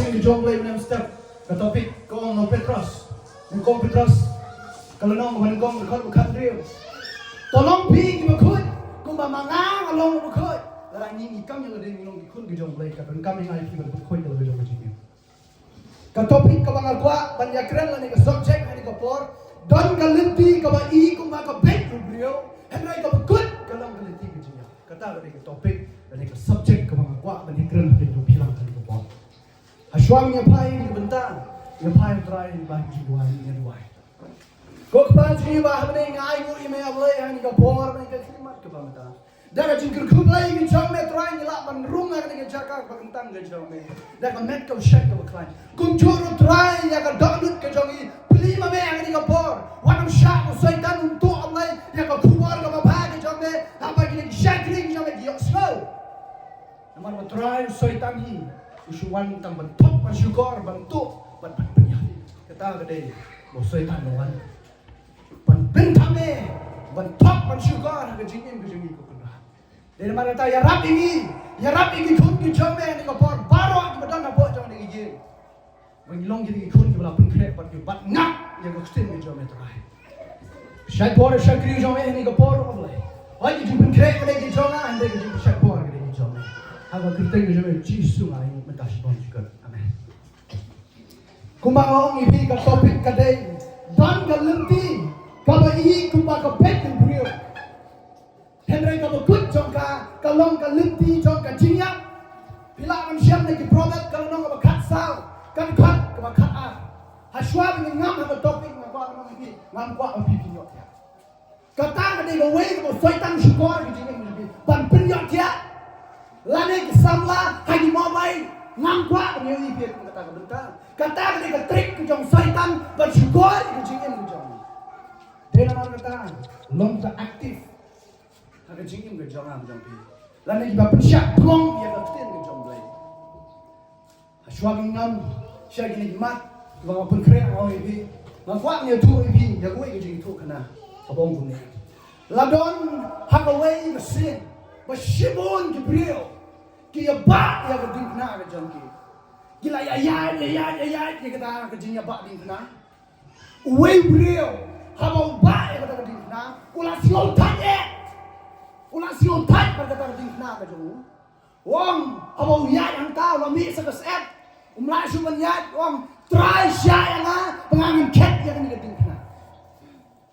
yang kejong lay menang step ke topik kong no Petros kong Petros kalau nong kong bukan real tolong pi kibakut kung mamangang along bakut larang ni ikam yang ada nong ikun kejong lay ka kan kami ngai pi bakut kalau kejong lay ka topik ka bangal kwa banyakran la ni ka subject ani ka por don ka linti ka ba i kung ba ka bet brio henry ka bakut ka long ka linti kejong kata ka ni ka topik dan ka subject ka bangal kwa banyakran la ni bilang ka ni ka por Aswang yang pai di bentang, yang pai terai bagi dua ini dua. Kok pas ni bah benda ngai ku ime ablay hani ka por ni ka khidmat ka bangta. Daga jingkir khublay ni chang me terai ni la ban rung ni ka jaka bangtang ka chang me. Daga met ka shek ka klai. Kum churu terai ya ka donut ka jangi. Pili ma me ani ka por. Wanam syak syaitan untuk ablay ya ka khubar ka ba ka chang me. Apa ni shek ni ka me dia slow. Namar terai syaitan ni usuan tentang bentuk bersyukur bentuk penyakit kata kedai bosai tanuan bentame bentuk bersyukur ke jingin ku kena dari mana ta ya rap ini kun ki jome ni ko por baro ki badan na bo jome ni gi long gi kun ki bala pun kre pat ki bat ngak ya ko stin ki jome trai shai por shakri jome ni ko por oblai ai ki pun kre ki jome ande ki shai por ki jome Aga kerja kerja Yesus lah yang mentasih bom juga, amin. Kumbang orang ini ke topik kadai dan kelenti kalau ini kumbang ke betul beliau. Henry kalau kut jongka kalau kelenti jongka jinyak bila manusia lagi produk kalau nong ke katsal kan kat ke kat Haswa dengan ngam ke topik ngam orang ini ngam kuat api pinyok ya. Kata kadai gawe ke syaitan syukur ke jinyak ini ban pinyok ya. Lane kesamla haji mobile ngangkwa ni ipir kata bentar kata ni ke trik ke jong syaitan bersyukur ke jingin ke jong dia nama kata long ta aktif ke jingin ke jong am jong pi lane ba pensyak plong ya ke tin ke jong lai aswa ngam sya gini mat ba pun kre au ipi ngangkwa ni tu ipi ya gue ke jing tu kana abong ku ni ladon hakawai mesin Bashibon Gabriel, kaya ba ya kading na ka jangki. Gila ya kata ka jinya ba ding na. Uwe Gabriel, habaw ba ya kata kading na. Ula siyon tat kata kading na ka jang. Wong habaw ya yang tahu lami sa kaset. Umla suman ya wong try siya yang pengangin ket ya kading na.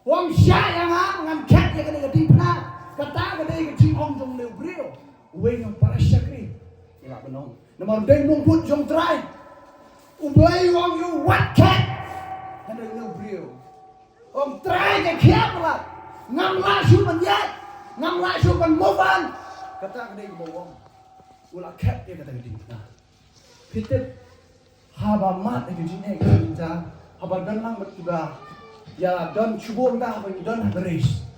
Wong siya yang pengangin ket ya kading na. Kata kadai kecing om jong leu brio, uwe yang para syakri, ila benong. Nama dai nong put jong try, ublay wong you what cat, kadai leu brio. Om try ke kiap lah, ngam lasu menyat, ngam lasu move. Kata kadai bawang, ulah cat dia kata kadai. Nah, pitip haba mat itu jine kita, haba dan lang bertiba, ya dan cubur dah, dan beres.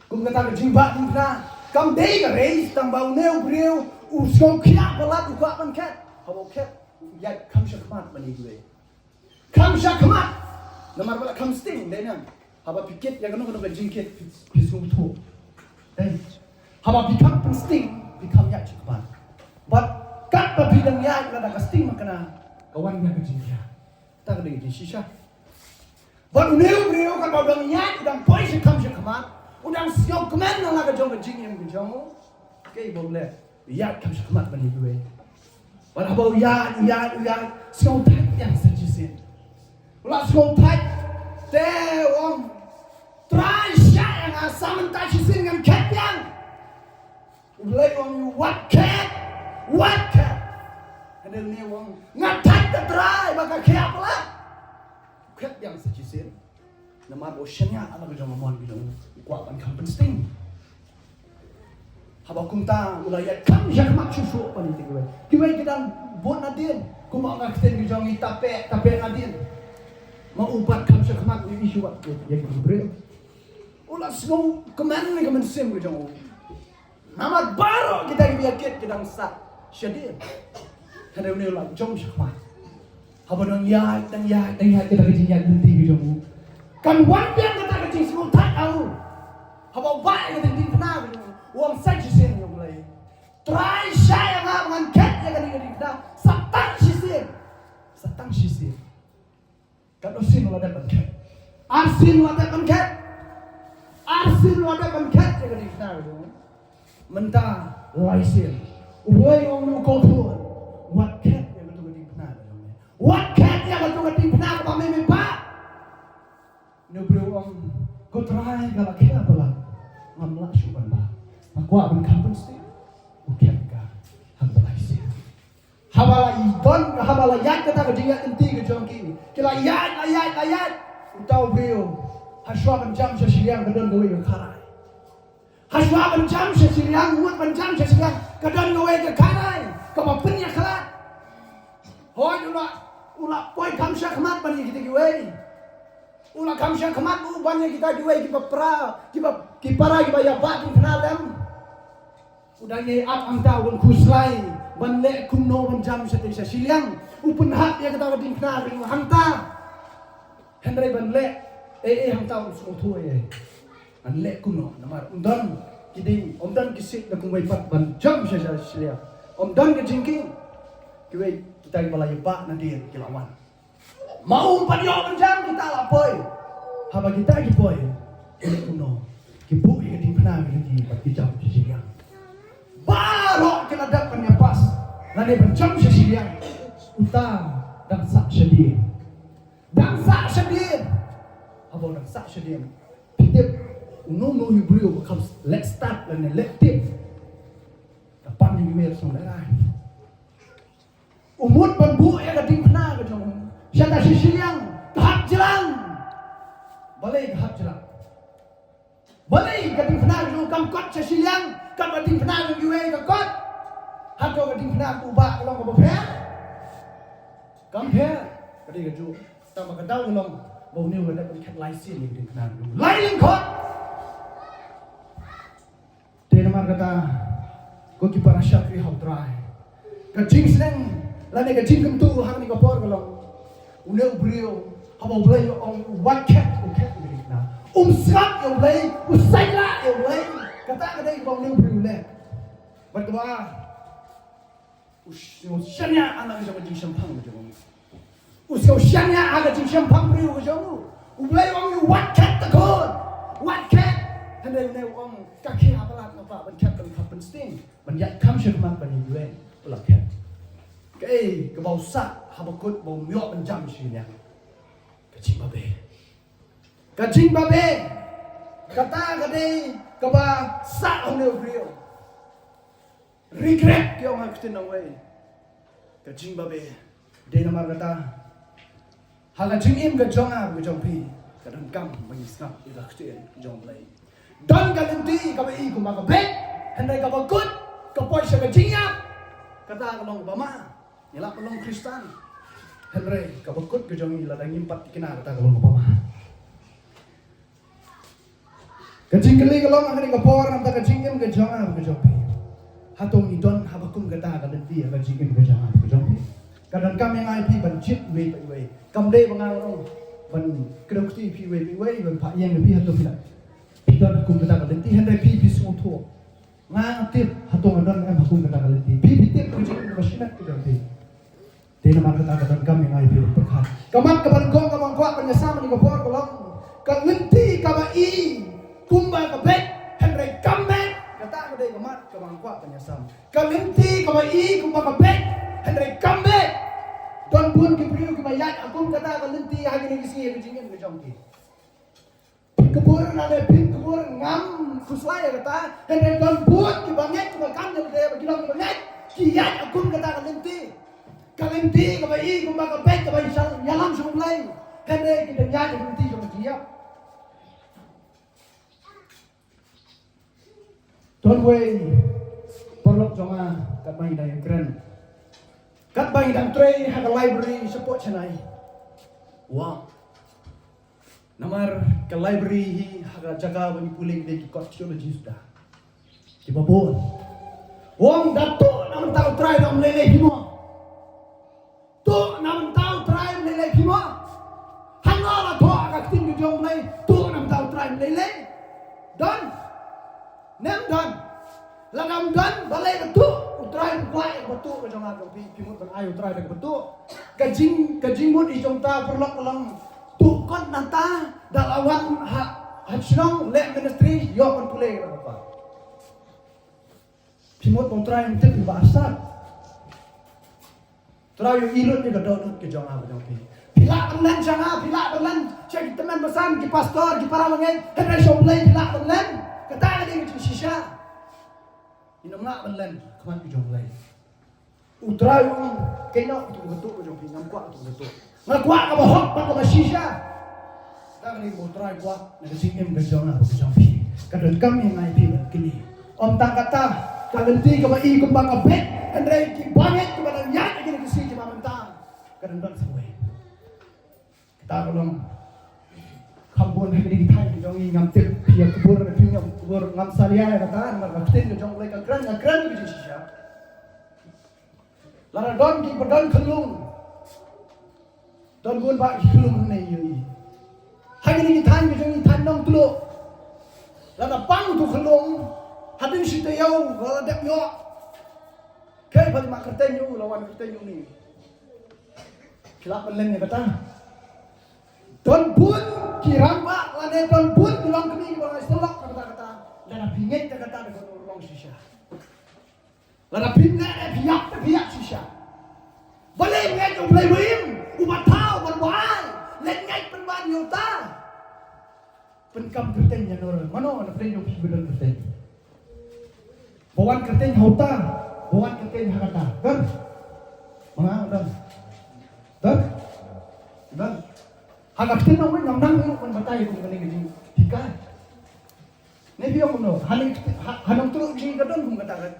Kung kata jimba di sana, kam dei ka reis tang bau neu brio, uskong kia balat uka pan kat, hawo kat, ya kam syakmat mani gue, kam syakmat, namar bala kam sting dei nang, haba pikit ya kanu jingkit pisung tu, dei, haba pikam pan sting, pikam ya syakmat, but kat pa bidang ya kada ka sting makana kawan ya kejingkia, tak dei di sisa, but neu brio kan bau dang ya udang poi kam syakmat. Udang siok kemen nang laga jong jing yang jong kei boleh ya kam syakmat bani gue wala bau ya siok tat yang sejisin wala siok tat te wong try sya yang asam ta jisin ngam ket yang ulai wong you what cat ada ni wong ngatat te try baka kiap lah ket yang sejisin nama oceannya ala jong mon bidong kuat pan kam penting haba kumta ulayat kam syakmat susu pan gue kiwai kita buat nadin kuma ngakten jong tape nadin mau ubat kam syakmat isu wat ya bre ulah semua kemen sim jong nama baru kita biakit kita sak syadir kada ni ulah jong syakmat haba dong ya kita kejinya nanti jong kan wan biang kata kecing semua tak tahu haba baik kata din kena wong saja sen yang mulai try saya ngan ket ya kan di kena satan sisi lada banket. Arsin lada banket. Arsin lada banket yang di sana tu. Mentah laisin. Uai orang nu kotor. What cat yang tu di sana tu. What cat yang tu di sana kami mempa. Nu beliau orang kotrai kalau kita apalah. Ngamla syuban bah. Aku akan kampung sih. Bukan kah. Hamba laisin. Hawala idon hawala yat kata kejingat enti ke jongki. Kila ayat. Utau beliau. Haswa bencam sesiliang kedon gawe ke karai. Haswa bencam sesiliang muat bencam sesiliang kedon gawe ke karai. Kemapenya kelat. Hoi ula poi kamsha kemat bani kita gawe. Ula kamsha kemat u bani kita gawe kita pra kita para kita ya ba di kenalem. Udah ye ap angta un kuslai banle kumno bencam sesiliang upun hak dia kata di kenal hangta. Henry banle hang tahu semua tu an lek kuno namar umdan kiding umdan kisik na kung may ban jam siya siya umdan ke jingking kiwe kita balay pa na dir kilawan mau padyo jam kita lapoy haba kita kipoy lek kuno kipu ikading pana di pati jam siya baro kiladak panyapas nani jam siya utang dan sak sedir Abang nak sak sedia. Pitip uno hibrio becomes let's start dan let tip. Kapan ni wir semua dah. Umut bambu yang kading pernah ke jong. Siapa sisiang tahap jelang. Balai tahap jelang. Balai kading pernah ke jong kam kot sisiang kam kading pernah ke gue ke kot. Hato kading pernah ku ba long ke bapher. Kam pher kading ke jong. Tambah kedau long. Bau ni ada berikan laisin yang dikenal dulu. Lain kot. Dia nama kata, kau kipar syakri hau try. Kacing seneng, lani kacing kentu hang ni kapor kalau. Uneu brio, hau boleh orang what cat dikenal. Sap yang boleh, usai lah yang boleh. Kata kata bau uneu brio le. Berdoa. Usianya anak jangan disampang macam ni. Usianya ada cincin pamriu ke jauh. Ulai orang what cat takut. What cat? Hendak orang kaki apalah nampak bencat dan kapan sting. Banyak kamsir mat bani ulai ulak cat. Kei ke bau sak habakut bau miok benjam sini. Kacing babe. Kata kadai ke ba sak orang brio. Regret ke orang kita nawai. Kacing babe. Dia nama kata Hala jingim ke jonga ke jompi kadang kam mengisap iraktir jong lay dan galanti ka bai ku maka bet handai ka bagut ka poi sa jinga kata kalong bama yala kalong Kristan handai ka bagut ke jong ila dang impat kina kata kalong bama ka jingli kalong angani ka por nam ka jingim ke jonga ke jompi hatong idon habakum kata galanti ka jingim ke jonga ke jompi kadang kami ngai pi ban chit we we kam dei bangang ong ban kedok ti pi we ban pa yang pi hato pila pidon kum kata kalenti handai pi semua tu ngang tip hato ngadon em hakum kata kalenti pi tip kucing masinat kedok ti dei nama kata kadang kami ngai pi perkhat kamat kaban kong kamang kwa penyasam ni kopor kolong kalenti kabai kumba kabek handai kambek kata kadai kamat kamang kwa penyasam kalenti kabai kumba kabek Henry kambe don pun kipriu kibayat akum kata kalenti hagi ni kisi kejingin kejongki kebur nade pin kebur ngam kuslaya kata Henry don pun kibanget kibakan yang dia bagilong kibanget kiat akum kata kalenti kabai kumba kabek kabai sal yalam sumulai Henry kidanya kalenti sama dia don't wait perlu jonga kamai daya keren kat bayi dan tray haga library support chanai. Wah. Namar ke library haga jaga bani puling de ki archaeology sudah. Ki babon. Wong datu nam tahu try nam lele himo. Tu nam tahu try lele himo. Hangala to aga tin di jong lay tu nam tahu try lele. Don. Nem don. Lagam don balai tu utrai kuai betul ke jangan pi mut ban ayo utrai ke betul kajing mut i jong ta perlok lang tu kon nanta dalawan hachnong le ministry yo kon pulay na pa. Pimot mong try yung tip bahasa. Try yung ilot ni gadot ke jong apa jong pi. Pila penlen janga, pila penlen cek teman besan ki pastor ki para wangen kada shoplay pila penlen. Kata dia ke shisha. Inom nak penlen kaman ki jong lay. Utray yung kena betul-betul ke jong pi ngam kuat betul-betul. Ngam kuat ka bahok pa ka shisha. Kami ni utray kuat na singem ke jong apa jong pi. Kadang kami ngai pi kini. Om tang kata kalenti ka mai kumbang abet andre ki banget ka badang yak ki si ki mamanta kadang dang sewe kita belum khambon hai di thai jong i ngam tip pia kubur pia kubur ngam salia kata mar baktin jong lai ka kran ki shisha lara don ki badan khulung don gun ba khulung nei yui hai ni thai jong i than nong tulo lara pang tu khulung hadin si tayaw wala dak yo kay pali makerten yo lawan kerten yo ni kilap len ni kata don bun kirang ba lane don bun bilang kami wala selok kata lana pingit kata de long shisha lana pinna biak shisha boleh ngai yo boleh wim umat tau berwal len ngai penwan yo ta penkam kerten ya nor mano na pren yo bener kerten bawan kerten hota, bawan kerten hakata. Dan, mana dan, hagak kerten orang ngam yung batai kung kaning gini hikai. Nebi yung no, hanang tulog gini kadon kung katakan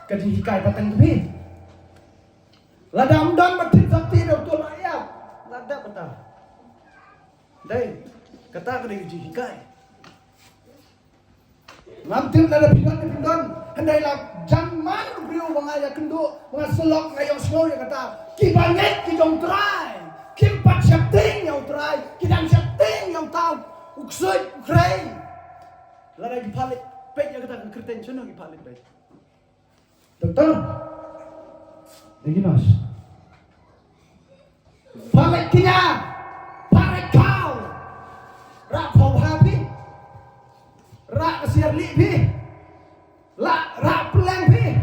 kadi hikai batang tepi. Ladam dan batin sakti daw to layap, lada bata. Dai, kata kadi gini hikai. Mamtil na pindon. Handai lah zaman beliau mengaya kenduk mengaselok ngayong semua yang kata kibanget kijong try kimpat syakting yang try kidang syakting yang tahu uksud ukray lara gipalit pek yang kata kerten chono gipalit baik dokter diginos palit kinya palit kau rak kau happy rak kesiar lipi la rap lang pi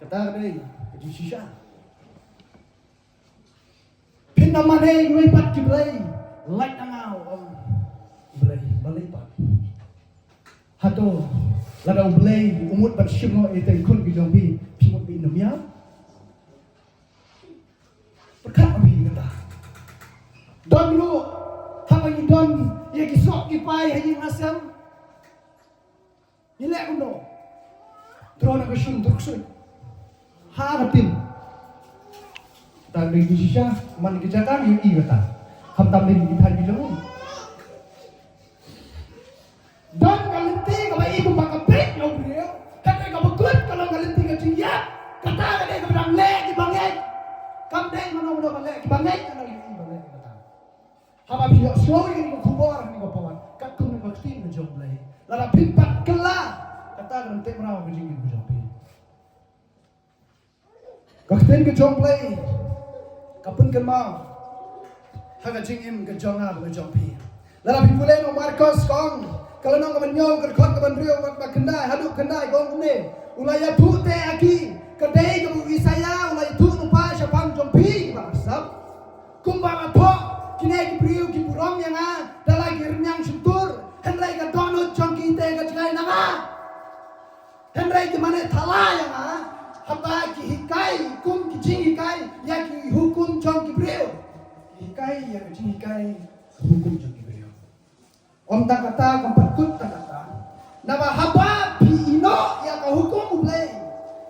kata ni keji shisha pinamane ngui pat kiblai like angau blai balai pat hato lada blai umut bat shimo ite kun bijong bi pimot bi nomia perkat abi kata don lu hamangi don ye kisok kipai haji ngasam nilai kuno, drone kesun terusut, haratin. Tadi di sisa, mana kejakan ini kata, hamtam lagi di hari jauh. Dan kalenti kalau ibu makapet yang beliau, kata kamu kuat kalau kalenti kecilnya, kata kata kamu bilang lek di bangai, kamu deh mana balik di bangai, kalau ini bangai kata. Haba biar slow ini kubur ini kawan, kat kuno pasti menjauh lagi. Lara pimpat kelah kata nanti merawa begini berjumpa. Kakten kejomplay kapun kenma haga jingim kejonga berjumpa. Lara pipulai no Marcos kong kalau nong kemenyong kerkot kemenrio mak kendai haduk kendai kong kene ulaya tu te aki kedai kebu wisaya ulaya tu nupa syapang jompi basap kumbang atok kini kibriu kiburong yang dalai girnyang syukur Henry ka donut chong kita ka chikai nanga. Henry ki mane thala yang hamba ki hikai kum ki ching hikai ya ki hukum chong ki breu. Hikai ya ki ching hikai hukum chong ki breu. Om ta kata kampat kut ta kata. Naba haba pi ino ya ka hukum ublay.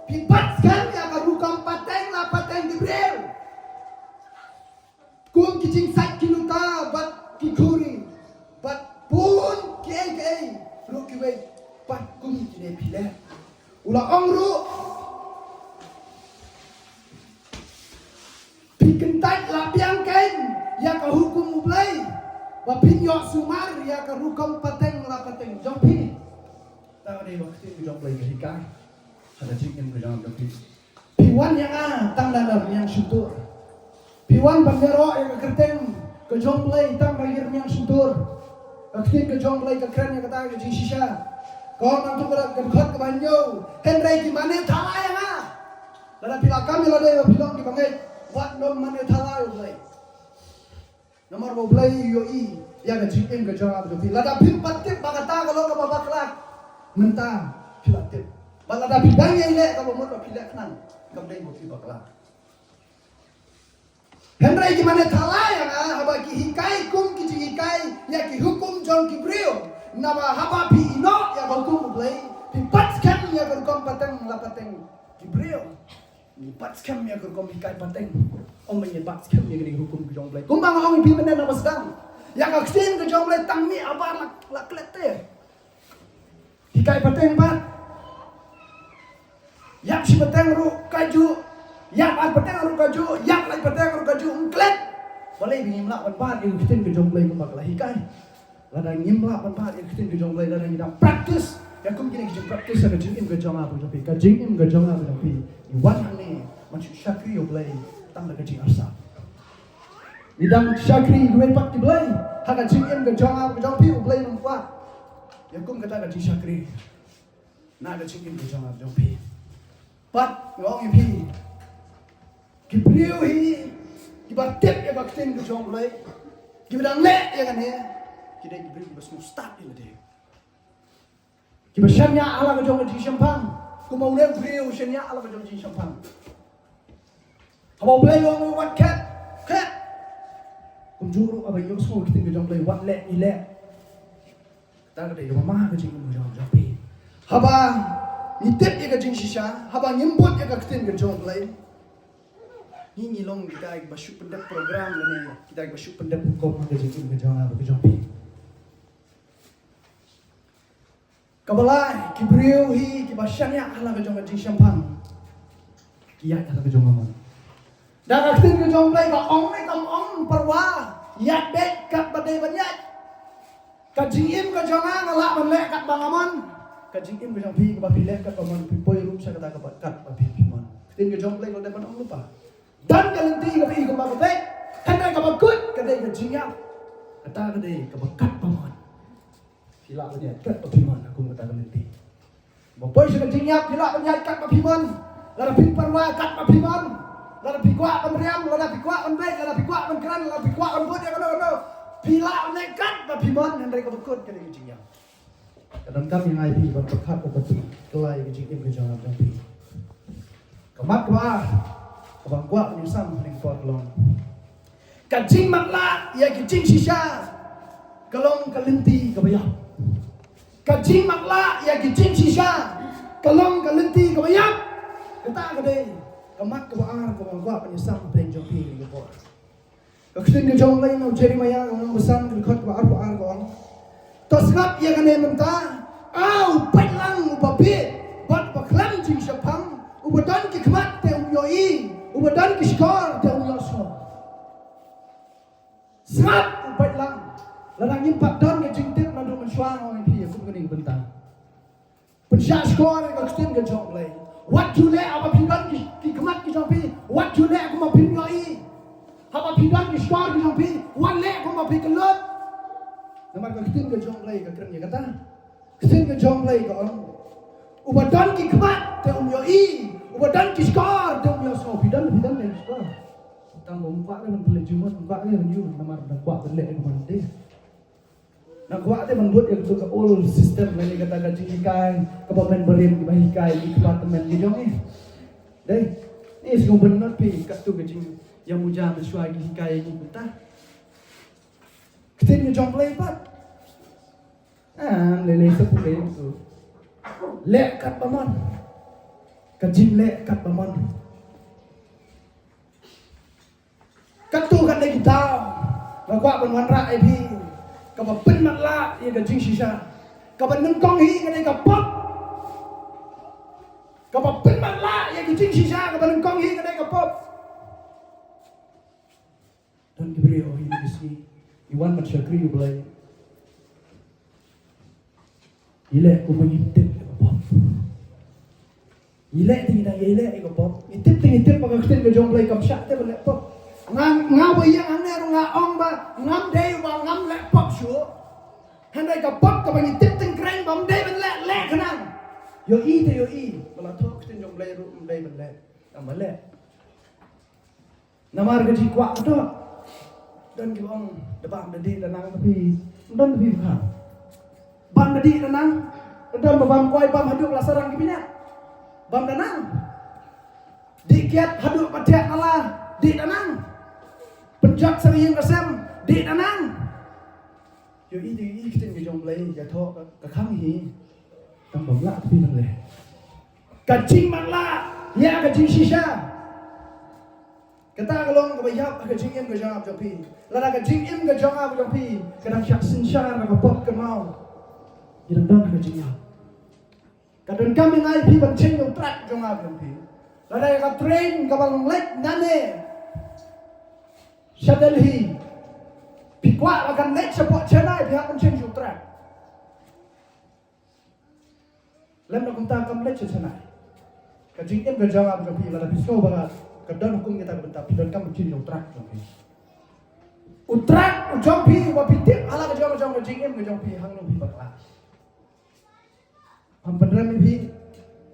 Pi patskan ya ka hukum pateng la pateng ki breu. Kum ki ching sak ki luta bat ki kuri. Bat pun kiai lu kiai pat kum kine pile ula ongru pikentai lapiang kain ya ka hukum ublai wa pinyo sumar ya ka hukum pateng la pateng jompi ta ni waktu jom play ketika ada chicken ke dalam jompi piwan yang tang dalam yang syukur piwan bandero yang kerteng ke jong play tang bagir yang suntur akhir ke jong play ke keren yang kata ke sisa kau nanti kan khot ke banyo Henry di mana thala ya na lada pila kami lada bilang di bangai wat nom mana thala play nomor play yo i ya ke jim ke jong ab tu lada pil patip bagata kalau ke babak lak mentah pil patip balada bidang yang le kalau mau pil kanan kamdai mo pil bakla Henry gimana thala ya na haba ki hikai kum ki hikai ya ki hukum jong ki brio naba haba pi ino ya hukum play pi pat scam ya kom pateng la pateng ki brio ni pat scam ya kom hikai pateng om me pat scam ya ni hukum ki jong play kum bang ong pi menen naba sedang ya ka ksin ki jong play tang mi abar la klete hikai pateng pat yak si pateng ru kaju yak al pateng ru kaju yak lai pateng ru kaju ungklet boleh ngimla ban yang kitin ke jong play kumbak lahi kai lada ngimla ban yang kitin ke jong play lada ngidam practice ya kum kini kijing practice ada jing im ke jong abu tapi ka jing im ke jong abu tapi ni wan ni macam syakri yo play tang da kijing arsa idam syakri duwe pak di play haka jing im ke jong abu jong pi play nang kuat ya kum kata ka jing syakri na da jing im ke jong abu jong pi pat ngong pi Kibriu hi kibatip ya baktin ke jong play kibadang le ya kan ya kidai kibriu kibas mustad ya de kibashanya ala ke jong ji champang kumau le briu shanya ala ke jong ji champang habau play long wat cat kumjuru abai yo so kitin ke jong play wat le ile ta ke de mama ke jing ke jong pi haba nitip ya ke jing shisha haba nyimbut ya ke kitin ke jong play Ini long kita basyuk pendek program ni kita basyuk pendek hukum ke jing ke jong ke jong pi kabalai kibriu hi kibashanya ala ke jong jing champang kiat ala ke jong amon dan aktin ke jong play ka ong ni kam ong parwa yat bet kat badai banyat ka jing im ke jong ala ban le kat bang amon ka jing im ke jong pi ka pi le kat amon pi poi rup sa kata ka kat pa pi mon aktin ke jong play lo depan ong lupa dan galanti ka pi ka bagai kanai ka bakut kadai ka jing ya kata kadai ka bakat pamon Pila ko niya, kat papiman ako matagaliti. Mapoy siya nagtinyak, pila ko niya, kat papiman. Larapin parwa, kat papiman. Larapin kwa pamriyam, larapin kwa pambay, larapin kwa pangkaran, larapin kwa pambod, ano. Pila ko niya, kat papiman. Nanday ka bakod ka niya tingyak. Kadang-kadang yung IP, pagpakat o pati, kalay ka jingim ka dyan ang pi. Kamat kwa, kabangkwa ka niya sam, ning porlong. Kajing makla, iya kijing sisya. Kalong kalinti kabayap. Kajing makla ya kijing sisya kalong kalenti kabayap kata kadai kamat kabaar kabangwa penyesam pleng jopi ni ko kaksin ke jong lain no Jeremiah ngong besan ke khot baar ko tosngap ya kane menta au pailang upapi bat baklam jing sapang ubadan ki khmat te umyoi ubadan ki skor te umyoso snap upailang ladang impat don ke jing tip nadu mensuang ong pi aku kening bentang pensya skor ke kistin ke jong play wat jule apa pidon ki kemat ki jong pi wat jule aku ma pin yoi apa pidon ki skor ki jong pi wat le aku ma pi kelut namar ke kistin ke jong play ke keren ya kata kistin ke jong play ko ubadan ki kemat te yoi ubadan ki skor te yoso pidon le skor tang muka le man bele jumat muka le man yu namar da kwa le man de nak kuat dia membuat yang tu ke all system ni kata gaji hikai kepamen berim ke hikai di departemen di jong ni deh ni semua benar pi kat tu gaji yang muja mesuai hikai ni betah kita ni jong play pat lele sepuluh tu lek kat pamon gaji lek kat pamon kat tu kan lagi tahu nak kuat penwan rai pi kaba pen makla ya gajing sisa kaba nengkong hi kadai ka pop kaba pen makla ya gajing sisa kaba nengkong hi kadai ka pop don kibri oh ini bisni iwan masyakri ulai ile ko mangitip ka pop ile tingin ang ile ka pop itip pag akten ka jong play kapsya te bale pop ngau ba yang ang ne nga ong ba ngam dei ba ngam le pop shu han dai ka pop ka ba ni tip ting kreng ba dei ban le khanan yo i bala thok tin jong le ru dei ban le am le namar ga ji kwa to dan ki ong de bam de di da nang tapi dan bi kha bam de di da nang dan ba bam koi bam haduk la sarang ki binya bam da nang dikiat haduk patek Allah di danang penjak serius kesem di danang yo i kitin ke jong lei ya tho ka khang hi tam bam la pi nang le ka jing man la ya ka jing shisha kata kalong ka bayap ka jing em ka jang jong pi la ka jing em ka jang ab jong pi ka dang syak sin sha ka pop ka mau yang dong ka jing ya ka don kam ngai pi ban cheng jong trak jong ab jong pi la ka train ka bang lek nane Shadalhi Pikwa akan naik sebuah channel pihak penceng sutra lem nak kunta kam lek channel kajing em ka jawab ka pi la pisko barat kadon hukum kita bentar pidon kam penceng sutra utrak ujong pi wa pitik ala ka jawab kajing em ka jong pi hang no pi bakla ham pendram pi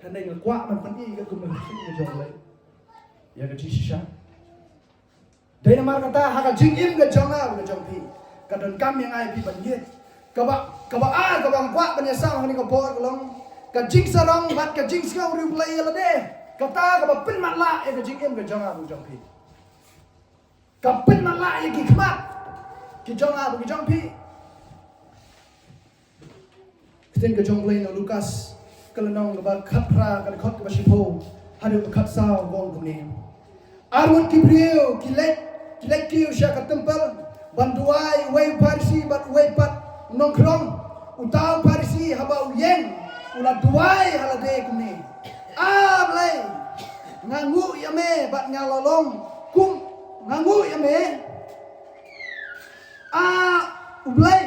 handai ngakwa man pendi ka kum ka jong lai ya ka shisha Dari nama kata haka jingim ke jonga ke jongpi, kadon kam yang ai pi banjir, kaba kuat penyesal hani kapor kelong, ka jing sarong bat ka jing skau ri play la de, kata kaba pin matla e ke jingim ke jonga ke jongpi, ka pin matla e ki khmat ki jonga ke jongpi, kiten ke jong play no Lukas kelenong kaba khatra ka khot ka shipo hadu khat sao gong kumne Arun Kibriyo kilek kiu sya ka tempel banduai wei parsi bat wei pat nongkrong utau parsi haba uyeng ula duai halade kuni ablai ngangu yame bat ngalolong kum ngangu yame ublai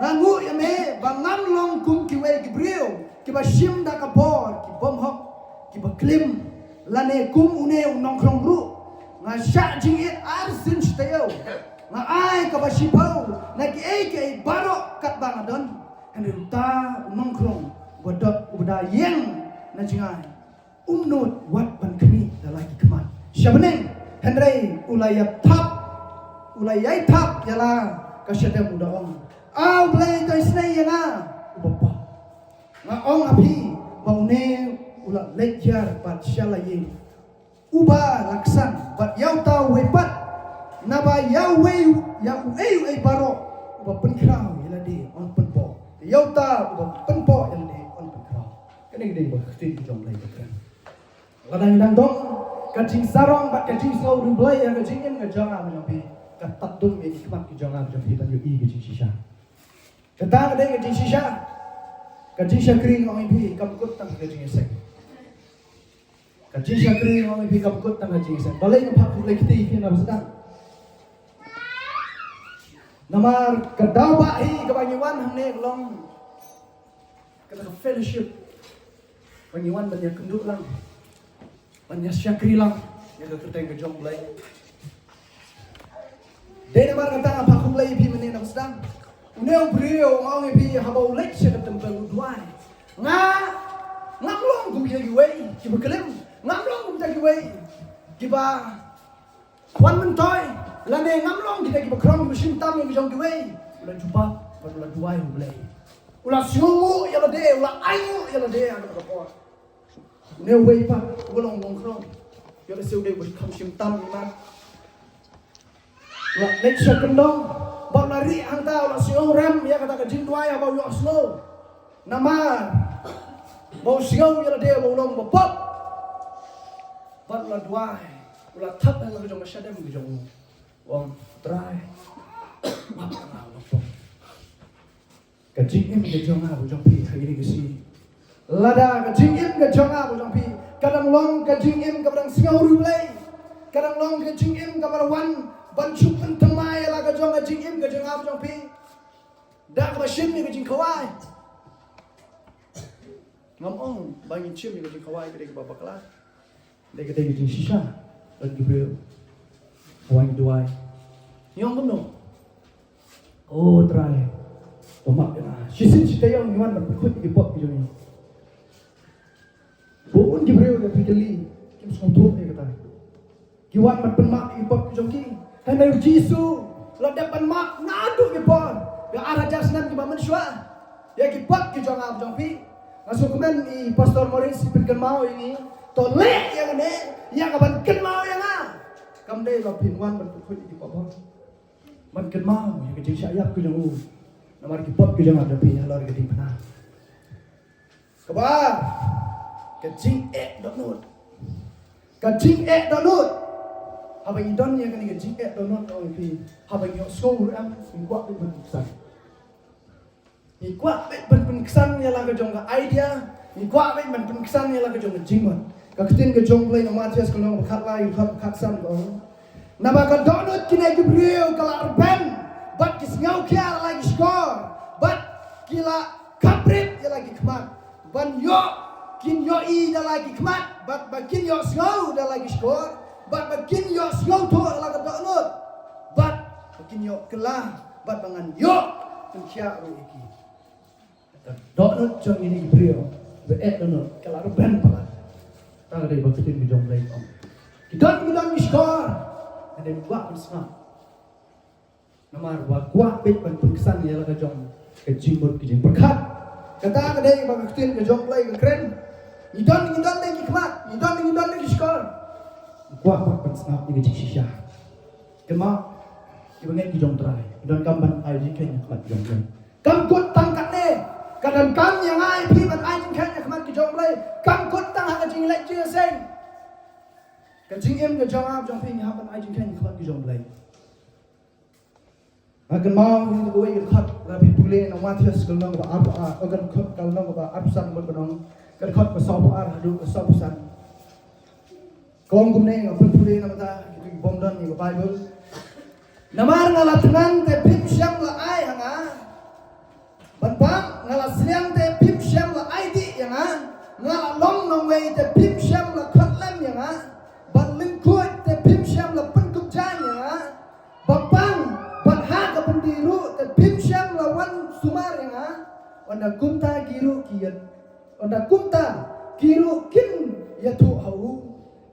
ngangu yame bangam long kum kiwei Kibriyo kiba shim da kapor ki bom hok kiba klim lane kum une nongkrong ru nga sya jingit arsin steo nga ai ka basipau na ki ai ke barok kat bangadon ande ta nongkrong bodok uda yang na jingai umnut wat ban kami da lagi kemat syabneng hendrai ulayat tap yala ka syadam uda ong au blai ka snai yana ubapa nga ong api baune ula lejar bat syalayin uba laksan bat yau tau wepat naba yau wei yau ei baro uba penkrau ila di on penpo yau ta uba penpo ila di on penkrau kene gede ba khti jom lai kan ladang dang dong kajing sarong bat kajing sau du blai ya kajing em ka janga ma pi ka tatum e ikmat ki janga jom pi tan yu i kajing shisha kata gede kajing shisha kajing syakring ong pi kam kut tang kajing esek Kajing syakri orang ibu kapkut tang kajing sen. Balai ngepak kulai kita ikin apa sedang. Namar kedau bahi kebanyawan hamne long. Kata fellowship. Banyawan banyak kenduk lang. Banyak syakri lang. Yang kita yang kejong balai. Dari namar kata apa kulai ibu mana apa sedang. Uneu brio orang ibu habau lek syakap tempel uduai. Ngamlong kumpi lagi wei. Kiba kelim. Ngamlong kita kiwei kiba kwan mentoy lane ngamlong kita kiba krong mesin tam yang jong kiwei ulah jumpa ulah duai ulah ulah siumu ya de ulah ayu ya de ada kapor ne wei pa ulong ngong krong ya siu de bus kam sim tam iman ulah next kendong bak lari hangta ulah siu rem ya kata kajin duai apa yo slow nama mau siu ya de mau long bapop bat la duai ula thap ang jong masyadem jong wong try map na wong kajing em ke jong a jong pi hari ni kesi lada kajing em ke jong a jong pi kadang long kajing em kadang singau rublai kadang long kajing em kadang wan ban chup temai la ka jong kajing em ke jong a jong pi da ka shin ni kajing kawai ngomong bangin chim ni kajing kawai ke babak la Dia kata kajing shisha dan Jibril Wang duai. Yang benar. Oh try. Omak na. Sisin si tayo ang iwan magpikot ipot ito niyo. Buon gibreo na pigili. Kim sungtut ni kata. Giwan magpenmak ipot ito ki. Hanay Jisu. Ladapan mak nado ipot. Yang arah jasnan ki manusia. Ya ipot ki jong am jong pi. Masuk kemen i Pastor Morris ipinkan mau ini. Tolek yang ini. Yang kapan ken mau yang Kam đây là phiền ngoan mình cũng đi bỏ bom mình cần mau những cái chính sách áp cái giống nó mà cái bóp cái giống là bị lo cái gì phải nào các bạn cái chính đó nốt cái chính đó nốt họ bệnh đơn như cái chính đó nốt rồi thì họ bệnh nhậu sâu rồi em mình quát với mình sẵn mình quát với mình sẵn như là cái giống cái idea mình quát với mình sẵn như là cái giống cái chính mình Kakitin ke jong play nama Matias kalau kat lai kat san ko. Nama ka donut kina Gabriel kala arben bat kis ngau kia lagi skor. Bat kila kaprit ya lagi kemat. Ban yo kin yo I da lagi kemat. Bat bakin yo ngau da lagi skor. Bat bakin yo ngau to lagi donut. Bat bakin yo kelah bat bangan yo kia ro iki. Donut jong ini Gabriel. Be donut kala arben pala. Kalau dia berketin ke jom lain om. Kita kemudian skor. Ada buat bersama. Nomor buat bet penkesan ya lah ke jom ke jimbut ke jim berkat. Kata dia berketin ke jom lain ke keren. Idon lagi kemat. Idon lagi skor. Buat bersama ni ke sisa. Kemak. Kita ngek ke jom terai. Idon kamban ai jikan kemat jom lain. Kam kut tangkat ni. Kadang kam yang ai pi man ai jikan kemat ke jom lain. Kam kut tang hak jing lek chưa sen. Cái chính em cái trong áp trong phim học ban ai chính khen không cái dòng lấy. Akan mau yang gue yang khot là bị bule nó Matias kalau nong áp akan khot kalau nong áp san buat nong kan khot ke sop hadu ke sop san. Kong gumne ngapun bule nama ta itu bom dan ni Bible. Namar ngalatnan te pim syam la ai hanga. Banpang ngalasliang te pim syam la ai di yang ngalalong nong wei te pim syam la khot lem yang ban lim kuat te pim syam la pen kup jan yang bapang ban ha ka pendiru te pim syam la wan sumar yang onda kumta giru kian onda kumta giru kin ya tu hau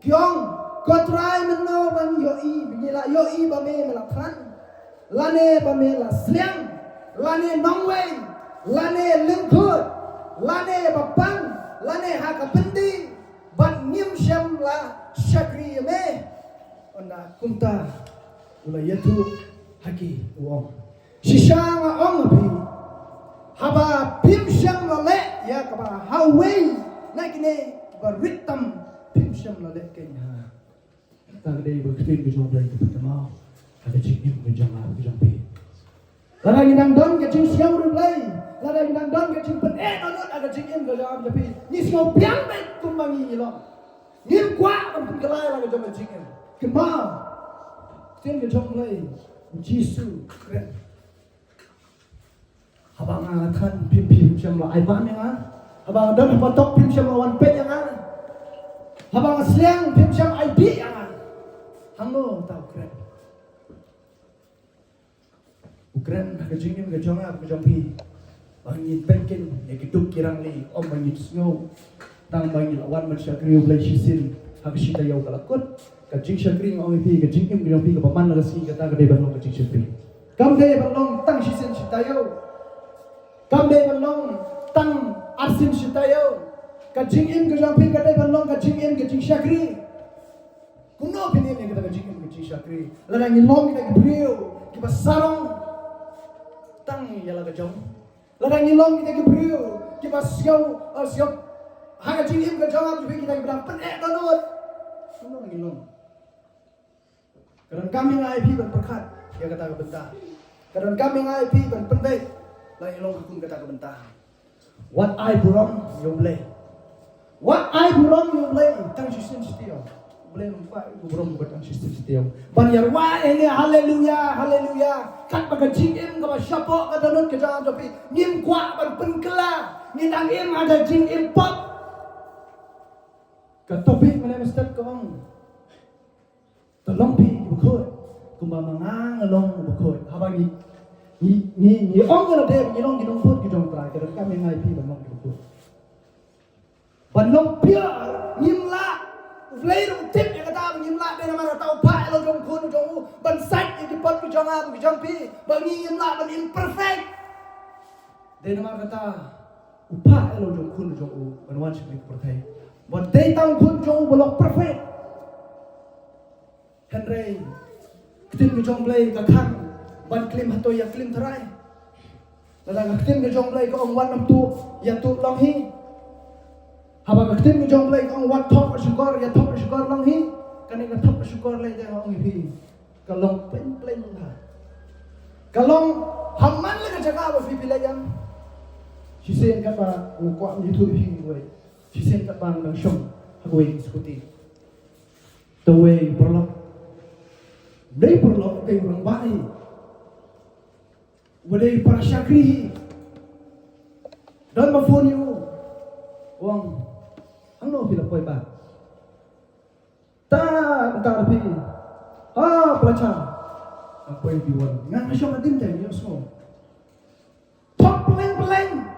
kyong kotrai menno ban yoi binila yoi ba me melakhan lane ba me la sliang lane nongwei lane lim kuat lane bapang lane ha ka pendi ban nim syam la syakri me onda kumta ula yatu haki uong sisang ong pi haba pim syam la le ya kaba hawei naik ni beritam pim syam la le kenya tang dei berketin ke jong lai ke pertama ada cikim ke jong la ke jong pi lada ginang don ke cing siang ru lai lada ginang don ke cing pen onot ada cikim ke jong pi ni singau piang bet kumbangi ni lo Nghiêm quá bằng cái lai là cái trong cái chính em cái ma trên cái trong này Giêsu keren abang akan pim siam la ai ban yang abang dan patok pim siam la wan pet yang abang siang pim siam ai di yang hangno tahu keren keren cái chính em cái trong pi bang yin penkin ya kituk kirang li om bang yin snow tang bang lawan masyakri ulai sisin hak sita yau kalakut ka jing syakri ngong pi ka jing im ngong pi ka paman la si kata ka de balong ka jing syakri kam de balong tang sisin sita yau kam de balong tang arsin sita yau ka jing im ngong pi ka de balong ka jing im ka jing syakri kuno pini ni ka jing im ka jing syakri la nang long ka brio ki basarong tang yala ka jong la nang long ka brio ki basyau asyau Hanya jingim ke jawab juga kita bilang penek donut. Semua lagi long. Kadang kami ngai pi berkat, dia kata ke bentah. Kadang kami ngai pi berpendek, lagi long aku kata ke bentah. What I burong you play. What I burong you play. Tang sistem setiap. Boleh lupa burong buat tang sistem setiap. Banyak wah ini haleluya. Kat pakai jingim ke siapa ke donut ke jawab tapi nim kuat berpengkelah. Ni tangim ada jingim pop. Topik mana mesti kong tolong pi bukan kumba mangang along bukoi habang ni ong gana de ni long gidong put gidong try kada kami ngai pi bamang bukoi banong pia nimla vlei ru tip ya kata nimla de nama tau pa lo jong kun jong ban sat di pot gidong am gidong pi bangi nimla ban imperfect de nama kata upa lo jong kun jong ban wan sik perthai ban de tang kun jong bolok perfect Henry Ketim ke jong blay ka khang ban klim hatoy ya klim tharai lada ketim ke jong blay ka ong wan nam tu ya tu long hi haba ketim ke jong blay ka ong wan thok syukur ya thok syukur long hi kani ka thok syukur lay ja ong hi ka long pen pen ha ka long hamman la ka jaga ba fi pilayam si sen ka ba ko am youtube hi wei si sen ka bang nang shom hagoi skuti the way prolog Dei perlu kay orang bayi, wadai para syakri, dan mafon you, wang, ano pila poy ba? Tapi, pelajar, apa yang diwan? Ngan asal nadim dah ni semua. Top peleng,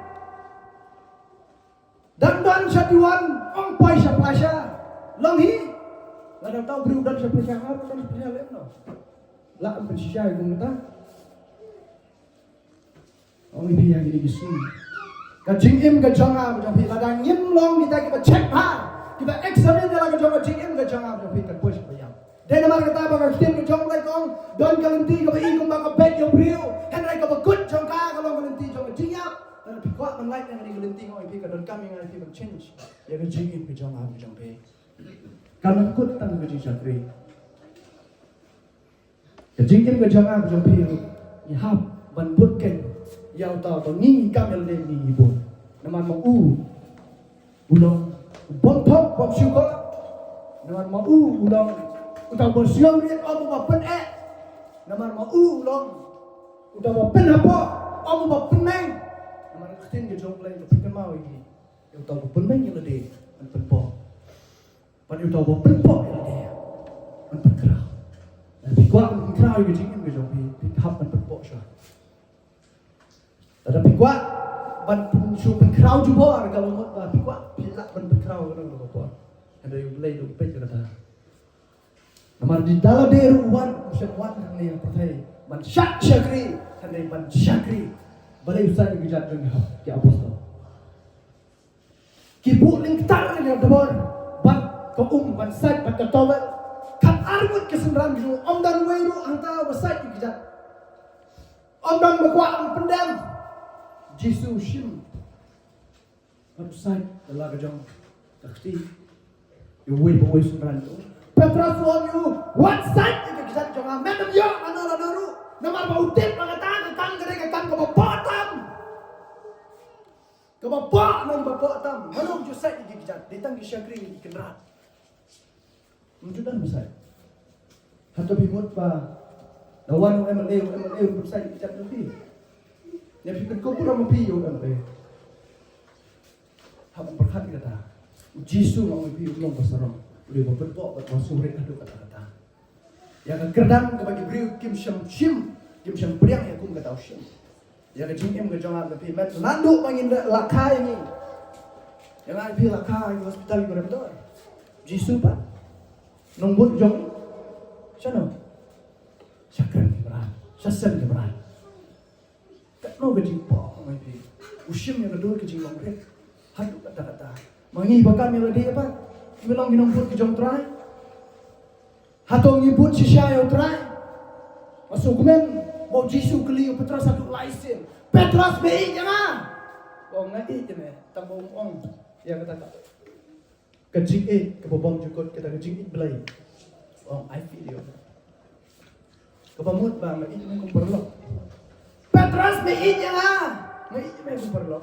dan syadiwan, ang poy sa plasya, langhi. Ada tahu beri udan siapa siapa dan siapa lain no. Lah bersisa itu kita. Orang ini yang ini gisu. Kajing im kajanga macam ni. Ladang im long kita kita check ha. Kita examine dia lagi jangan kajing im kajanga macam ni tak boleh bayang. Dan nama kita bagai kita kajang lagi kong. Don kalenti kita ikut bagai bed yang beriu. Henry kita good jangka kalau kalenti jangan jingap. Dan pikir mengaik yang ini kalenti kong ikut don kami yang ikut change. Ya kajing im kajanga macam ni. Kalau ikut tang gaji syakri, kejingin kejangan jampi ihap ban butken, yau tahu bangi kamel le ni ibu, naman mau ulong bontok bom syukur, naman mau ulong utang bersiam ni amu bapen naman mau ulong utang bapen apa amu bapen meng, naman ketin kejong lain kepikan mau ini, yau tahu bapen meng yang lede, bapen po. Pada itu bawa penpok yang dia, penkerau. Tapi kuat penkerau yang jingin kejauh hap penpok sah. Tapi kuat ban penkerau juga kalau mau tapi kuat pilak penkerau kalau mau kuat. Ada yang belai tu pej kata. Namar di dalam deruan musyawan yang percaya ban syakri, ada ban syakri. Balai usah dikejar dengan ke apostol. Kibu lingkar yang debor. Kau bansat pada tawel kan arbut kesenderan gitu om dan weiru angka basat gitu om dan berkuat pendam Jisu shim bansat dalam kejang takti you wei boy senderan itu Petrus wong you what sat itu kita jangan madam yo anola noru nama bau tip mengatakan kan gede kan ke bottom ke bottom mana ju sat itu kita ditang di syakri kenrat Menjudan besar. Hato bimut pa. Nawan MLA besar ikat nanti. Yang fikir kau pun mau piyo MLA. Hab berkat kata. Jisu mau piyo long besar. Boleh berpok bermasuk mereka tu kata-kata. Yang kerdam kepada beliau kim sham priang yang kum kata shim. Yang jingim ke jangan tapi met landuk mangin lakai ni. Yang ai pi lakai hospital berapa? Jisu pa. Nombor jong, siapa? Syakran keberan, sasan keberan. Tak no gaji pok, macam usim yang kedua gaji longret. Hadu kata-kata. Mangi bakal melodi apa? Bilang nombor ke jong try. Hatong nyebut sisya yang try. Masuk kemen, mau Jisu keliu Petrus satu laisin. Petrus being jangan. Kau ngai je ni, tak bohong ong. Yang kata. Kejing kebobong jukut kita kejing belai. Oh, I feel you. Kebamut ba mai ini kung perlo. Petrus mai ini lah. Mai ini kung perlo.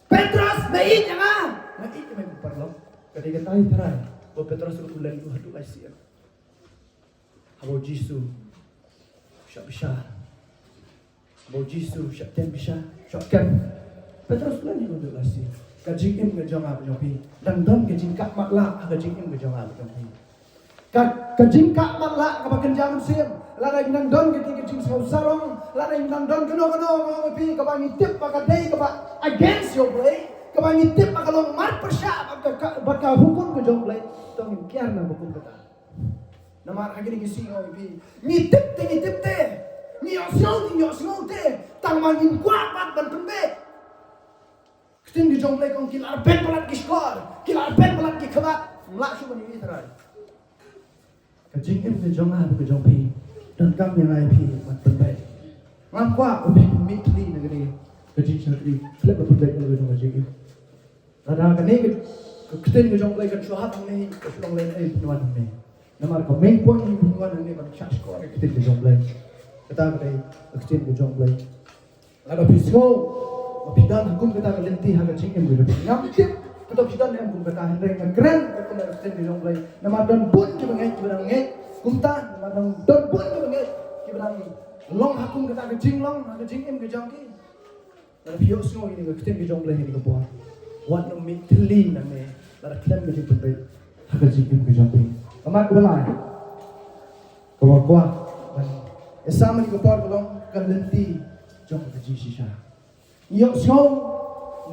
Petrus mai ini lah. Mai ini kung perlo. Ketika tahu terai, bahwa Petrus ulan itu hadu asyik. Habo Jisu syak besar. Habo Jisu syak tem besar. Syak kem. Petrus ulan itu hadu asyik. Kajing im ke jangan berjumpa dan dom ke jingkat maklah kajing im ke jangan berjumpa Kajingka makla kapakan jangan sim, lada yang don kajing sau sarong, lada yang don keno pi kapang itip pakadai kapa against your play, kapang itip pakalong mar persya baka hukum ke jong play, tong kiar na hukum kata. Namar hagini kisi ngau pi, ngitip te, nyosong te, tang mangin kuat ban pembe. Keting ke jong play kong kilar ben balat ki skor, kilar ben balat ki khabat, mlak su bani ni terai. Kajing em ke jong ke jong pi dan kami yang ai pi mat penbai ngam kwa ubi mitli negeri kajing sakri flip penbai ke jong kajing rada kane ke keten ke jong lai ke chuhat ne ke jong lai ai nuan ne namar ko main point ni nuan ne ban chak ko ke keten ke jong lai kata ke keten ke jong lai rada pisco pidan hukum kata ke lenti ha kajing em ke ngam tip kita pidan em hukum kata hendai ngren ke keten ke jong lai namar dan pun ke bangai kumtan madang don pun ke bangai kibrang long hakum kata ke jing long ke jing em ke jong ki la pio smo ini ke keten ke jong lai ni ke bo wat no mi tli na me la klem ke jing pe ha ke jing em ke jong pe amat ko lai ko kwa ban esam ni ke por ko long ke lenti jong ke ji shisha yo smo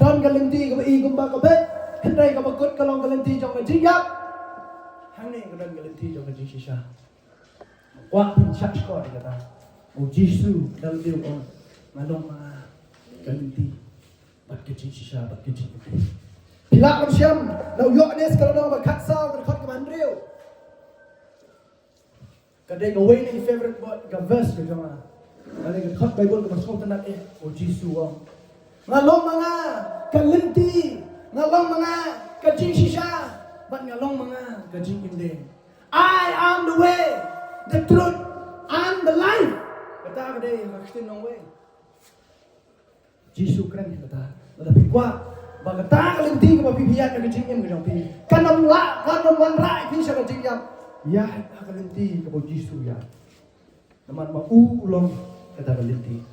don ke lenti ke i gum ba ko be kendai ke bakut ke long ke lenti jong ke jing yap hang ni ke don ke lenti jong ke ji shisha wah pincak skor kata oh Jisu dalam dia on malong ganti bat kecil sisa bat kecil bila kerjam lau yok nes kalau dah berkat sah berkat ke mandriu kadang away ni favorite buat ke verse ke jama ada ke kat Bible ke masuk tenak oh Jisu on malong manga kalenti malong manga kecil sisa bat ngalong manga kecil inde I am the way, the truth, and the life. Kata kadai Kristin nong way. Jisu keren kata. Tapi kuat. Bagata kalenti ke babi biak ke jing em ke jong pi. Kanam wan rai pi sa ke jing yam. Ya kalenti ke babi Jisu ya. Naman ma ulong kata kalenti.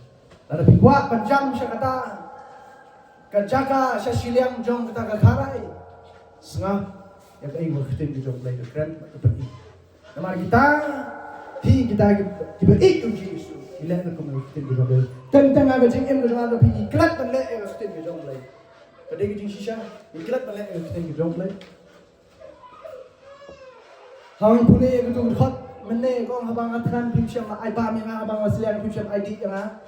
Tapi kuat panjang sa kata. Kajaga sa siliang jong kata kalharai. Sengah yang kayak gue Kristin ke jong play ke keren ke pergi. Nama kita itu Yesus. Ilah nak kembali Kristin ke jong play. Tentang apa jing em ke jong ada pergi iklat dan le Kristin ke jong play. Kadang ke jing sisa iklat dan le Kristin ke jong play. Hang pune ke tu hot mene kong habang atkan pimsiam ai ba me nga habang waslian pimsiam ID nga.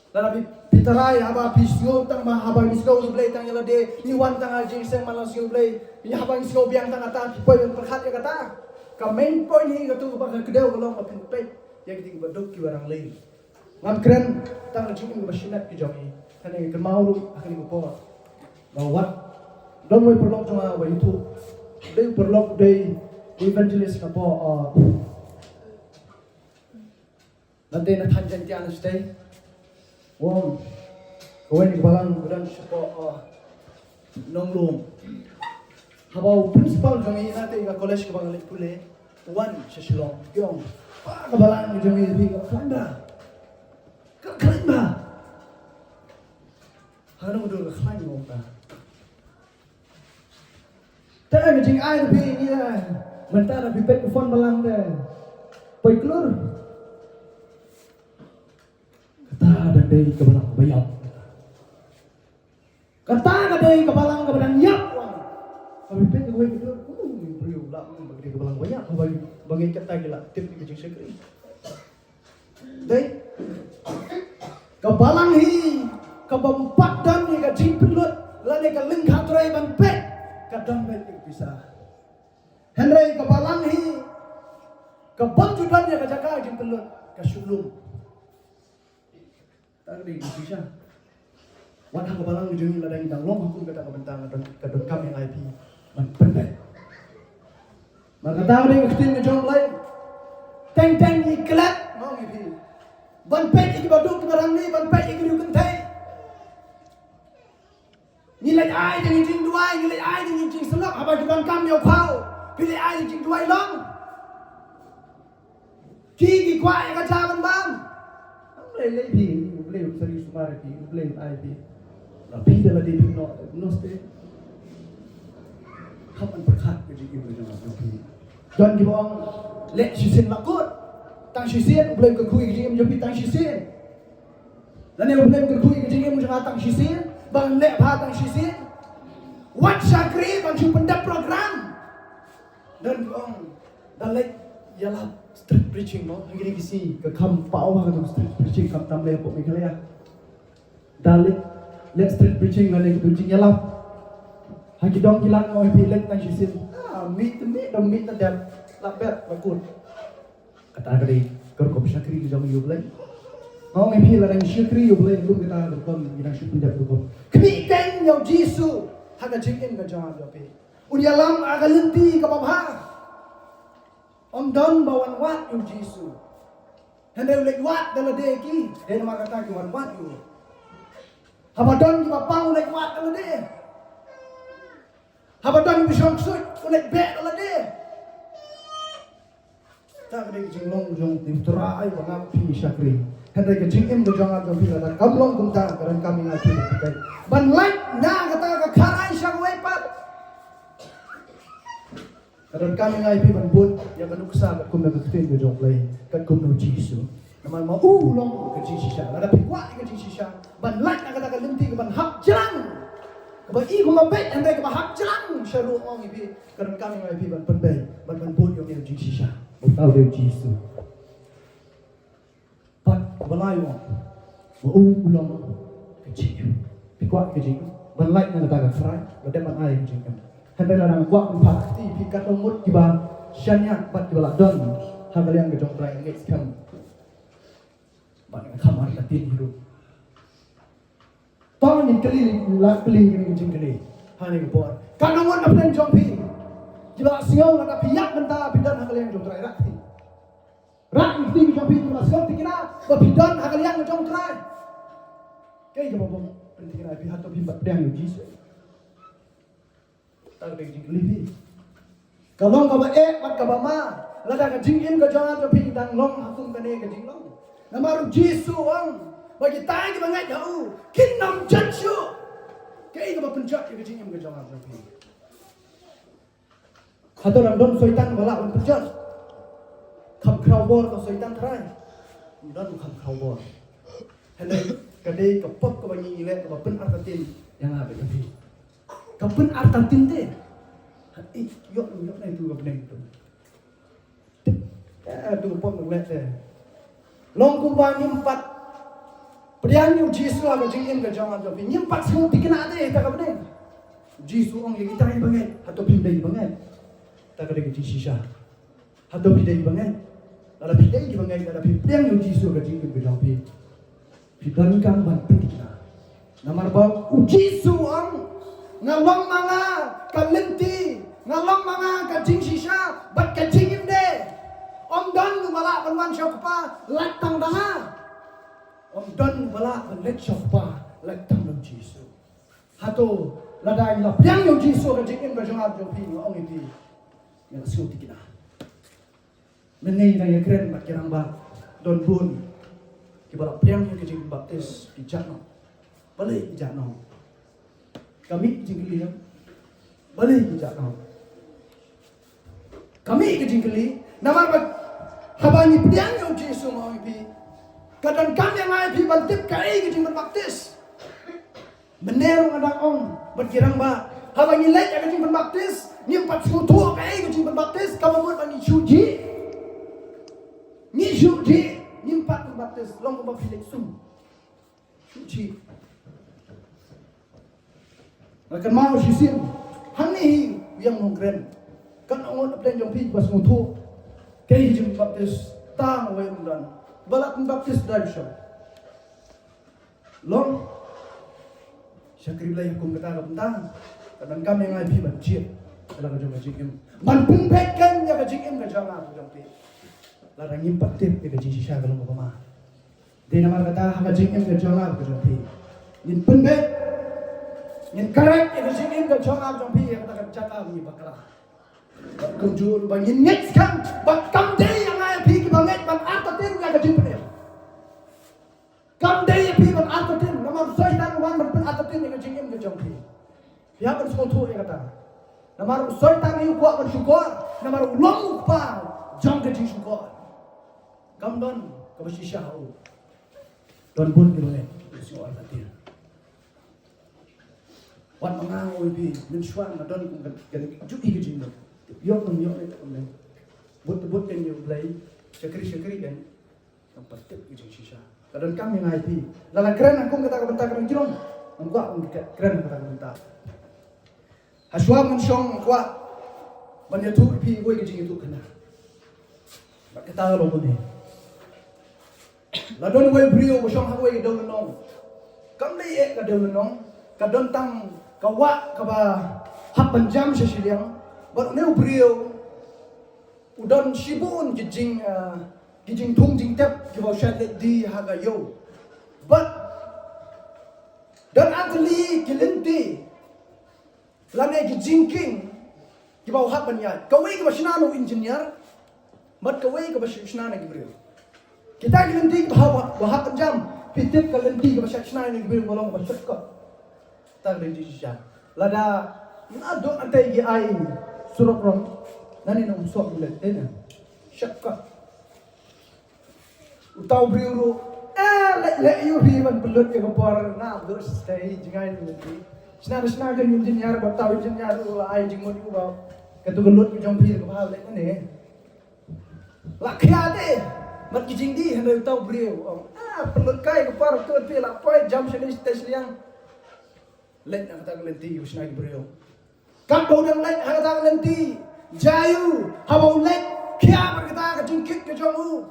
Lalabi pitarai haba pisgo tang ma haba pisgo blay tang yala de iwan tang jing seng malas go blay ni haba pisgo biang tang ata poi perkhat ya kata ka main point ni katu ba kedeu kolong ma pin pe ya kiting baduk ki barang lain ngam keren tang jing ba shinat ki jomi kane ke mau akhir ko po bawat dong mo perlok jama wa youtube de perlok de evangelist ka po nanti na thanjan ti ana stay wow, kau ni balang bulan sepo nonglong. Habau principal kami nanti ke college ke bangali pule, wan sesilong, yong. Ke balang kami lebih ke Kelanda, ke Kelanda. Hanu dulu ke Kelanda ngomong. Tak macam ai lebih ni lah, mentara lebih pet phone balang deh, pergi keluar. Kata dari kebalang bayam. Kata dari kebalang yap. Kami pun gue gitu. Beliau lah bagi kebalang bayam. Bagi kata gila tip di kecil sekali. Deh. Kebalang hi kebempat dan ni kecil pelut. Lalu ke lengkap terai ban pet. Kadang pet bisa. Henry kebalang hi kebantuan dia kejaga kecil pelut kesulung. Tak ada bisa. Wan hang balang ujung ladang dang long hukum kata kebentang dan kedekam yang IP pendek. Maka tahu dia Kristin ke jong lain. Teng iklat mau ngipi. Ban pet iki baduk barang ni ban pet iki diuken tai. Nilai ai dengan jing duai, nilai ai dengan jing selok apa juban kam yo pau. Pilih ai jing duai long. Ki kuai ka jaban bang. Boleh lebih boleh seri sumar ki boleh IP. Tapi dalam dia no stay. Kapan berkat ke jing ibu jangan tapi. Don di bawang lek sisin makut. Tang sisin boleh ke kui ke jengim tang sisin. Dan yang boleh ke kui ke jengim jangan tang sisin. Bang lek bah tang sisin. Wat Syakri bang cu pendap program. Dan di bawang dan lek ialah street preaching mo. Hanggi kisi ke kam pau ke street preaching kam tam lek pok Meghalaya. Dan lek street preaching dan lek preaching ialah hanggi dong kilan mo pi lek tang sisin. Meet dong meet dan lapet bakut. Kata kali kerkop Syakri jam yublay. Oh may pila ng Syakri yublay lum kita kerkop ginang syupindap kerkop. Kemikan yaw Jisu haga jingin ka jangan jopi. Unyalam agalenti kapabha. Om don bawan wat yaw Jisu. Hendak ulek wat dalam deki. Dia nama kata ki wat yu. Habadon ki papang ulek wat dalam de. Habadon bisong sut ulek bet dalam de. Tak ada jenglong jong timterai bangap pi Syakri. Hendak jengim do jangan jong bila dan kamlong kumta karan kami ngati pakai. Ban like na kata ka karai syangwei pat. Karan kami ngai pi ban bun yang kanuksa kat kum na katin do jong play kat kum no Jisu. Naman mau ulong ke Jisu. Ada pi kuat ke Jisu. Ban like na kata ka lenti ke ban hak jelang. Ba i ko mabet hendak ke hak jelang syaru ong ibi karan kami ngai pi ban penbei ban bun yo ne Jisu. Tahu dia Jisu. Pat balai mo. Ulang kecil. Pikuat kecil. Balai na kata kerai. Bade man ay kecil. Hendak lang kuat pakti pikat umut kiba syanya pat kiba don. Hagal yang kejong kerai ngets kam. Bang kamar katin hidup. Tong ni keli la keli ni kecil keli. Hani kepor. Kan umut apa yang jong pi. Jika siang ada pihak mentah bidan hal yang jom terai rakti. Rakti jom pi jika siang tikina bidan hal yang jom terai. Kaya jom bom pentingnya pihak tu pihak yang Jisu. Tak ada jingkli pi. Kalau kau mat kau ma, lada jingin kau jangan jom pi dan long hakum kene jinglong. Namaru Jisu ang bagi tay kita ngai jauh. Kinam Jisu. Kaya kau penjat jingin kau jangan jom pi. Atau don soitan balak on perjat. Kam crowbor atau soitan terai. Don kam crowbor. Hendak kadai kapop ke bagi ilek ke pen artatin yang ada tapi. Kapen artatin deh. Yok na itu kapne itu. Aduh pop nglet deh. Long kumba nyempat. Priang yu Jisu aga jingin ke jangan tapi nyempat semua dikena deh tak kapne. Jisu ong yang kita ini banget atau pindai banget. Tak ada kecil sisa. Atau bidai bangai. Ada bidai di bangai. Ada bidai yang Jisu kecil ke jampi. Bidai kan bantu kita. Namar bau Jisu ang ngalong manga kalenti ngalong manga kecil sisa. Bat kecil imde. Om don malak banwan syokpa latang danga. Om don malak banlet syokpa latang dang Jisu. Atau ladai la bidai yang Jisu kecil im ke jampi ong itu. Yang suti kita. Mengenai yang keren mak kirang ba don bun. Kibala priang yang kecil baptis di Jano. Balik di Jano. Kami jingkeli ya. Balik di Jano. Kami ke jingkeli nama ba habani priang yang Yesus mau ipi. Kadang kami yang ipi bantip kai ke jingkeli baptis. Menerung ada ong berkirang ba habani lek yang kecil baptis. Nyempat suatu kayak kecil baptis kamu buat bagi suci. Ni suci nyempat baptis long kau pilih suci. Akan mau sisim. Hani yang mungkin kan orang apa yang jompi pas mutu kayak kecil baptis tang away mudan. Balak baptis dari syok. Long Syakri lagi hukum kata bentang. Kadang kami ngai pi bancir. Kalau kau jom jingim, manpun pekan ya kau jingim kau jangan kau jompi. Larang impak tip kau jingsi sya kalau kau mah. Dia nama kata kau jingim kau jangan kau jompi. Yin penbek, yin karet kau jingim kau jangan kau jompi. Kau tak cakap ni bakal. Kunjul bang yin next kan, bang kam day yang ayah pi banget bang apa tin kau jingim. Kam day pi bang apa tin, nama saya tak uang berpen apa tin kau jingim kau jompi. Dia pun semua tu dia kata. Namar usoi tang yu kuat bersyukur. Namar ulong pa jang ke syukur. Gamdon ke bersisah u. Don pun ke boleh bersyukur batin. Wan mengang oi bi min shuan ma don kan juki ke jing. Yok le on. But kan yu blai syakri kan. Yang patip ke sisah. Kadang kami ngai pi. Lalang keren aku kata bentar kan jirong. Angkua keren kata bentar. Haswa mensyong kuat banyak tu pi gue kecing itu kena. Bak kita lo ni. Ladon gue brio mensyong gue ke daun nong. Kam dai ke daun nong. Kadon tang kawa kaba hap penjam sesiliang. Bat ne brio. Udon sibun kecing tung jing tep ke bau syat di haga yo. But dan atli kelenti lane ki jinking ki bau hak banyat kawai ka basnano engineer mat kawai ka basnano gibril kita kelenti bahawa bahak jam pitip kelenti ka basnano gibril bolong basakka ta gelenti sisya lada ado antai gi ai surok rom nani no sok bulet ena syakka utau briuru le yu bi man belut ke kapor na belut stay jingai ni sna kan engineer ba tahu engineer ai jingmon ku ba ketu belut ke jong bi ke bahal le ne la khia de mat ki jing di hendak utau briu belut kai kapor tu pi la poi jam sini stage liang le na kata lenti sna ki briu kan bau dan le kata lenti jayu habau le khia berkata ke jingkit ke jong u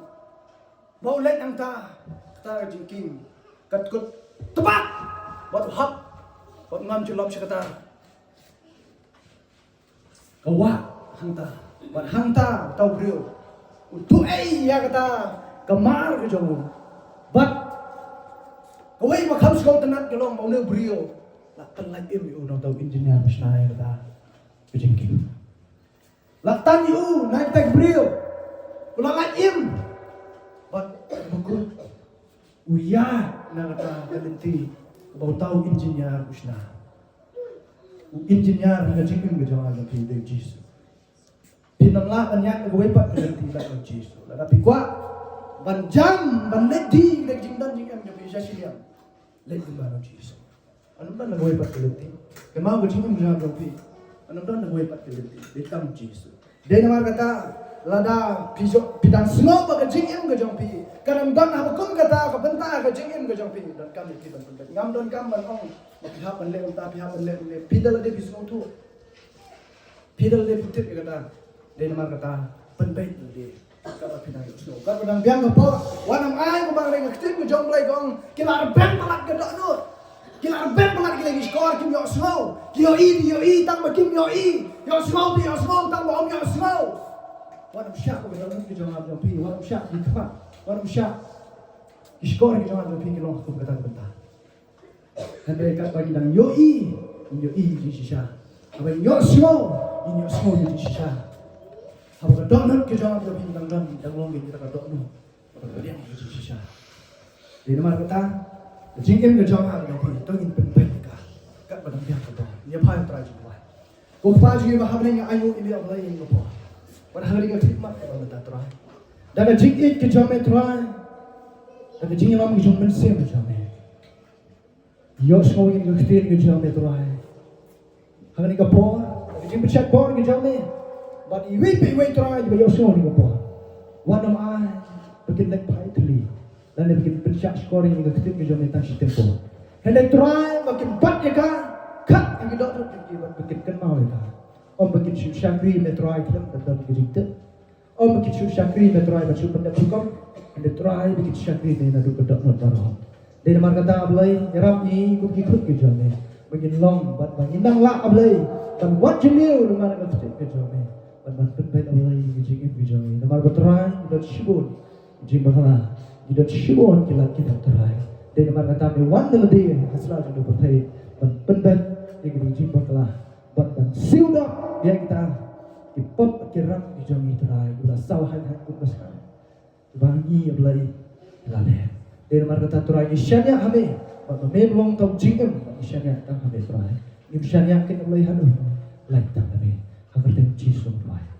bau le nang ta ta jingking katkut tepat buat hak buat ngam culop sekata kawa hangta buat hangta tau brio untuk ya kata kemar ke jomu but kawai makham sekau tenat kelong mau ne brio laktan lai im yu tau engineer bisnai kata jingking laktan yu naik tak brio ulang lai im but buku uya na kata kalenti bau tahu engineer usna engineer na jingin ke jawa ke de jisu pinamla anyak ke wepat kalenti la jisu la tapi kwa ban jam ban ledi de jingdan jingam ke bisa siam ledi ba jisu anu ban na wepat kalenti ke mau ke jingin ke jawa ke anu ban na wepat kalenti de kam jisu de namar kata lada piso pidang semua baga jingim ke jompi kadang don habukum kata ke benta ke jingim ke jompi dan kami kita pun ngam don kam ban ong pihak ban le unta pihak ban le pidal de piso tu pidal de putit kata de namar kata penbait de kata pidang itu kata kadang biang ke po wanam ai ko bang le ketip ke jom le gong kilar ben palat ke dok nut kilar ben palat ke lagi skor kim yo slow yo i tang ba kim yo slow tang ba om yo slow wanam syak ko dalam ke jawab pi wanam syak di tempat wanam syak iskor ke jawab pi ke long ko kata bentar hande kat bagi dang yo i di sisa apa yo slow di sisa apa don ke jawab pi dang long kita ka don apa dia di sisa di nomor kata jingkem ke jawab pi to in pen ka kat badang dia ka don dia phai tra ji wa ko pa ji ba habne ayu ili ablai in ko padahal dia khidmat kepada kita terakhir. Dan jingit ke jame terakhir. Dan jingit mam ke jame se ke jame. Yos kau ingin kekhtir ke jame terakhir. Hangani ka por, jing bechat por ke jame. But iwi terakhir juga yos kau ni ka por. Wanam ai bikin lek pai tuli. Dan bikin bechat scoring ke kekhtir ke jame tan tempo. Hendak terakhir makin bat ya kan. Kat yang kita bikin kenal ya kan. Om bikin syakri metrai film tentang cerita. Om bikin syakri metrai baca benda hukum. Anda try bikin syakri dengan adu kedak notarom. Dari mana kata ablay, erap ni kuki krut ke jame. Bikin long, bat bang indang lah ablay. Dan buat jeniu dengan kata ke jame. Ban penbait ablay jingin ke jame. Namar betrai, dot shibun. Jing bakala, dot shibun kilat kita terai. Dari mana kata me wan melodi hasla jadu bertai. Ban penbait jing bakala. Dan siudah dia kita ipop kiram di jami terai ulah sawahan hakku besar bangi ablai lale der markata terai isyanya hame ba me belum tau jingem isyanya tang hame terai isyanya kin ablai hanu like that, I mean, everything Jesus will provide.